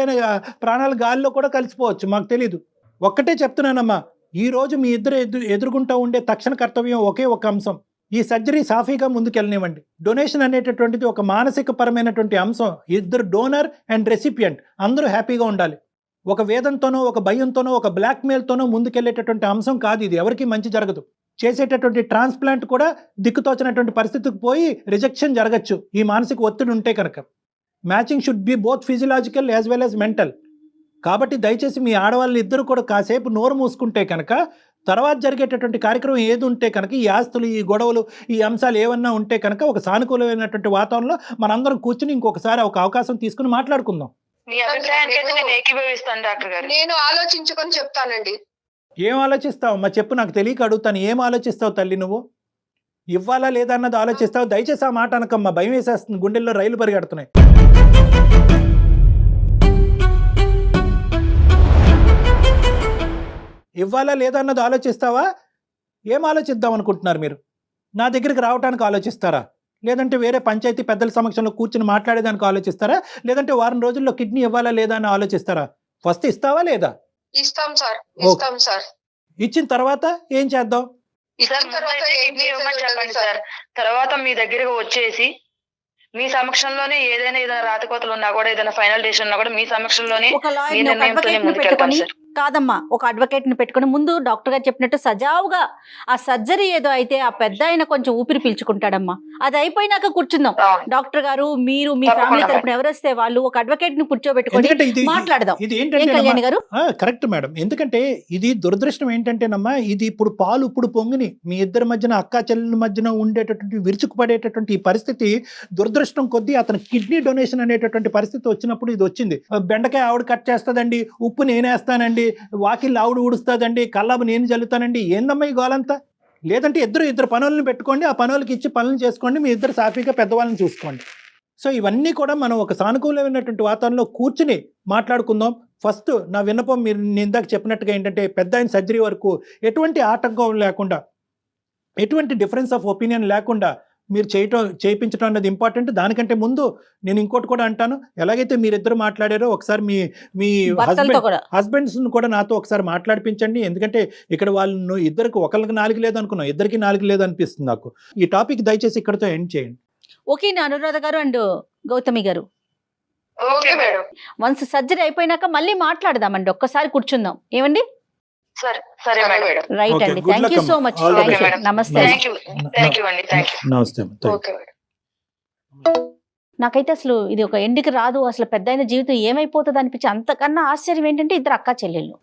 [SPEAKER 4] ప్రాణాలు గాలిలో కూడా కలిసిపోవచ్చు, మాకు తెలీదు. ఒక్కటే చెప్తున్నానమ్మా, ఈ రోజు మీ ఇద్దరు ఎదుర్కొంటూ ఉండే తక్షణ కర్తవ్యం ఒకే ఒక అంశం, ఈ సర్జరీ సాఫీగా ముందుకెళ్ళనివ్వండి. డొనేషన్ అనేటటువంటిది ఒక మానసిక పరమైనటువంటి అంశం. ఇద్దరు డోనర్ అండ్ రెసిపియంట్ అందరూ హ్యాపీగా ఉండాలి. ఒక వేదంతోనో ఒక భయంతోనో ఒక బ్లాక్మెయిల్తోనో ముందుకెళ్ళేటటువంటి అంశం కాదు ఇది, ఎవరికి మంచి జరగదు. చేసేటటువంటి ట్రాన్స్ప్లాంట్ కూడా దిక్కుతోచినటువంటి పరిస్థితికి పోయి రిజెక్షన్ జరగచ్చు ఈ మానసిక ఒత్తిడి ఉంటే కనుక. Matching should be both physiological as well as mental. కాబట్టి దయచేసి మీ ఆడవాళ్ళు ఇద్దరు కూడా కాసేపు నోరు మూసుకుంటే కనుక తర్వాత జరిగేటటువంటి కార్యక్రమం ఏది ఉంటే కనుక ఈ ఆస్తులు, ఈ గొడవలు, ఈ అంశాలు ఏమన్నా ఉంటే కనుక ఒక సానుకూలమైనటువంటి వాతావరణంలో మనందరం కూర్చుని ఇంకొకసారి ఒక అవకాశం తీసుకుని మాట్లాడుకుందాం.
[SPEAKER 2] నేను ఆలోచించుకొని చెప్తానండి.
[SPEAKER 4] ఏం ఆలోచిస్తావు అమ్మా చెప్పు, నాకు తెలియక అడుగుతాను. ఏం ఆలోచిస్తావు తల్లి? నువ్వు ఇవ్వాలా లేదా అన్నది ఆలోచిస్తావు. దయచేసి ఆ మాట అనకమ్మా, భయం వేసేస్తుంది, గుండెల్లో రైలు పరిగెడుతున్నాయి. ఇవ్వాలా లేదా అన్నది ఆలోచిస్తావా? ఏం ఆలోచిద్దాం అనుకుంటున్నారు మీరు? నా దగ్గరికి రావడానికి ఆలోచిస్తారా? లేదంటే వేరే పంచాయతీ పెద్దల సమక్షంలో కూర్చుని మాట్లాడేదానికి ఆలోచిస్తారా? లేదంటే వారం రోజుల్లో కిడ్నీ ఇవ్వాలా లేదా అని ఆలోచిస్తారా? ఫస్ట్ ఇస్తావా లేదా?
[SPEAKER 2] ఇస్తాం సార్,
[SPEAKER 4] ఓకే.
[SPEAKER 2] ఇస్తాం సార్.
[SPEAKER 4] ఇచ్చిన తర్వాత ఏం చేద్దాం?
[SPEAKER 2] ఇచ్చిన తర్వాత కిడ్నీ ఇవ్వమని చెప్పండి సార్. తర్వాత మీ దగ్గరకు వచ్చేసి మీ సమక్షంలోనే ఏదైనా రాతకోతలు ఉన్నా కూడా, ఏదైనా ఫైనల్ డెసిషన్ ఉన్నా కూడా మీ సమక్షంలోనే
[SPEAKER 3] ఒక
[SPEAKER 2] మీ
[SPEAKER 3] లాయర్ ఒక
[SPEAKER 2] నిర్ణయంతోనే
[SPEAKER 3] అడ్వకేట్ ని
[SPEAKER 2] ముందుకెళ్తాం
[SPEAKER 3] పెట్టుకొని,
[SPEAKER 2] సార్.
[SPEAKER 3] కాదమ్మా ఒక అడ్వకేట్ ని పెట్టుకొని ముందు డాక్టర్ గారు చెప్పినట్టు సజావుగా ఆ సర్జరీ ఏదో అయితే ఆ పెద్ద ఆయన కొంచెం ఊపిరి పీల్చుకుంటాడమ్మా. అది అయిపోయినాక కూర్చుందాం.
[SPEAKER 2] అవును.
[SPEAKER 3] డాక్టర్ గారు, మీరు, మీ
[SPEAKER 2] తప్పకుండా
[SPEAKER 3] ఫ్యామిలీ
[SPEAKER 2] మేడం.
[SPEAKER 3] తరపున ఎవరు వస్తే వాళ్ళు ఒక అడ్వకేట్ ని కూర్చోబెట్టుకొని
[SPEAKER 4] ఎందుకంటే ఇది
[SPEAKER 3] మాట్లాడదాం.
[SPEAKER 4] ఇది
[SPEAKER 3] ఏం
[SPEAKER 4] ఏంటంటే
[SPEAKER 3] కళ్యాణి గారు?
[SPEAKER 4] Correct madam. ఎందుకంటే ఇది దురదృష్టం ఏంటంటేనమ్మా, ఇది ఇప్పుడు పాలు ఇప్పుడు పొంగిని మీ ఇద్దరి మధ్యన అక్కా చెల్లెల మధ్యన ఉండేటటువంటి విరుచుకుపడేటటువంటి ఈ పరిస్థితి దురదృష్టం కొద్దీ అతను కిడ్నీ డొనేషన్ అనేటటువంటి పరిస్థితి వచ్చినప్పుడు ఇది వచ్చింది. బెండకాయ ఆవిడ కట్ చేస్తుందండి, ఉప్పు నేనేస్తానండి, వాకిల్ ఆవిడ ఊడుస్తుందండి, కల్లాబు నేను జల్లుతానండి. ఏందమ్మా ఈ గోలంతా? లేదంటే ఇద్దరు పనులను పెట్టుకోండి, ఆ పనులకి ఇచ్చి పనులు చేసుకోండి, మీ ఇద్దరు సాఫీగా పెద్దవాళ్ళని చూసుకోండి. సో ఇవన్నీ కూడా మనం ఒక సానుకూలమైనటువంటి వాతావరణంలో కూర్చుని మాట్లాడుకుందాం. ఫస్ట్ నా విన్నపం, మీరు నేను ఇందాక చెప్పినట్టుగా ఏంటంటే పెద్ద ఆయన సర్జరీ వరకు ఎటువంటి ఆటంకం లేకుండా, ఎటువంటి డిఫరెన్స్ ఆఫ్ ఒపీనియన్ లేకుండా మీరు చేయించడం అన్నది ఇంపార్టెంట్. దానికంటే ముందు నేను ఇంకోటి కూడా అంటాను, ఎలాగైతే మీరిద్దరు మాట్లాడారో ఒకసారి మీ
[SPEAKER 3] భర్తలతో కూడా
[SPEAKER 4] హస్బెండ్స్ కూడా నాతో ఒకసారి మాట్లాడిపించండి. ఎందుకంటే ఇక్కడ వాళ్ళు ఇద్దరికి ఒకరికి 4 లేదు అనుకున్నాం, ఇద్దరికి 4 లేదు అనిపిస్తుంది నాకు. ఈ టాపిక్ దయచేసి ఇక్కడతో ఎండ్ చేయండి.
[SPEAKER 3] ఓకే అనురాధ గారు అండ్ గౌతమి గారు,
[SPEAKER 2] ఓకే మేడం.
[SPEAKER 3] వన్స్ సర్జరీ అయిపోయినాక మళ్ళీ మాట్లాడదామండి, ఒక్కసారి కూర్చుందాం. ఏమండి?
[SPEAKER 2] సరే మేడం.
[SPEAKER 3] రైట్
[SPEAKER 4] Okay,
[SPEAKER 3] అండి.
[SPEAKER 4] good
[SPEAKER 3] thank
[SPEAKER 4] luck
[SPEAKER 3] you so
[SPEAKER 4] అమ్మా.
[SPEAKER 3] Much.
[SPEAKER 4] All the
[SPEAKER 3] thank
[SPEAKER 2] best.
[SPEAKER 3] You. నమస్తే.
[SPEAKER 2] థ్యాంక్ యూ అండి. Thank you.
[SPEAKER 4] నమస్తే.
[SPEAKER 2] Okay madam.
[SPEAKER 3] నాకైతే అసలు ఇది ఒక ఎండికి రాదు, అసలు పెద్ద అయిన జీవితం ఏమైపోతుంది అనిపించి అంతకన్నా ఆశ్చర్యం ఏంటంటే ఇద్దరు అక్కా చెల్లెళ్ళు.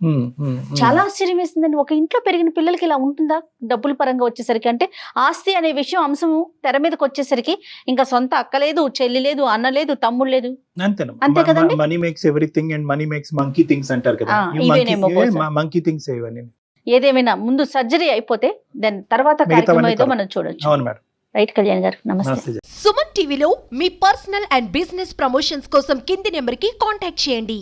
[SPEAKER 3] చాలా ఆశ్చర్యం వేసిందండి. ఒక ఇంట్లో పెరిగిన పిల్లలకి ఇలా ఉంటుందా? డబ్బుల పరంగా వచ్చేసరికి, అంటే ఆస్తి అనే విషయం అంశం తెర మీదకి వచ్చేసరికి ఇంకా సొంత అక్క లేదు, చెల్లి లేదు, అన్న లేదు, తమ్ముడు లేదు. అంతే కదండి.
[SPEAKER 4] Money makes everything and money makes monkey things అంటారు కదా.
[SPEAKER 3] ఇవేనేమో
[SPEAKER 4] మంకీ థింగ్స్ ఇవన్నీ.
[SPEAKER 3] ఏదేమైనా ముందు సర్జరీ అయిపోతే దాని తర్వాత కార్యక్రమం ఏదో మనం చూడొచ్చు.
[SPEAKER 4] అవును మేడం.
[SPEAKER 3] రైట్ కళ్యాణ్ గారు, నమస్తే.
[SPEAKER 4] నమస్తే.
[SPEAKER 1] సుమన్ టీవీలో మీ పర్సనల్ అండ్ బిజినెస్ ప్రమోషన్స్ కోసం కింది నెంబర్కి కాంటాక్ట్ చేయండి.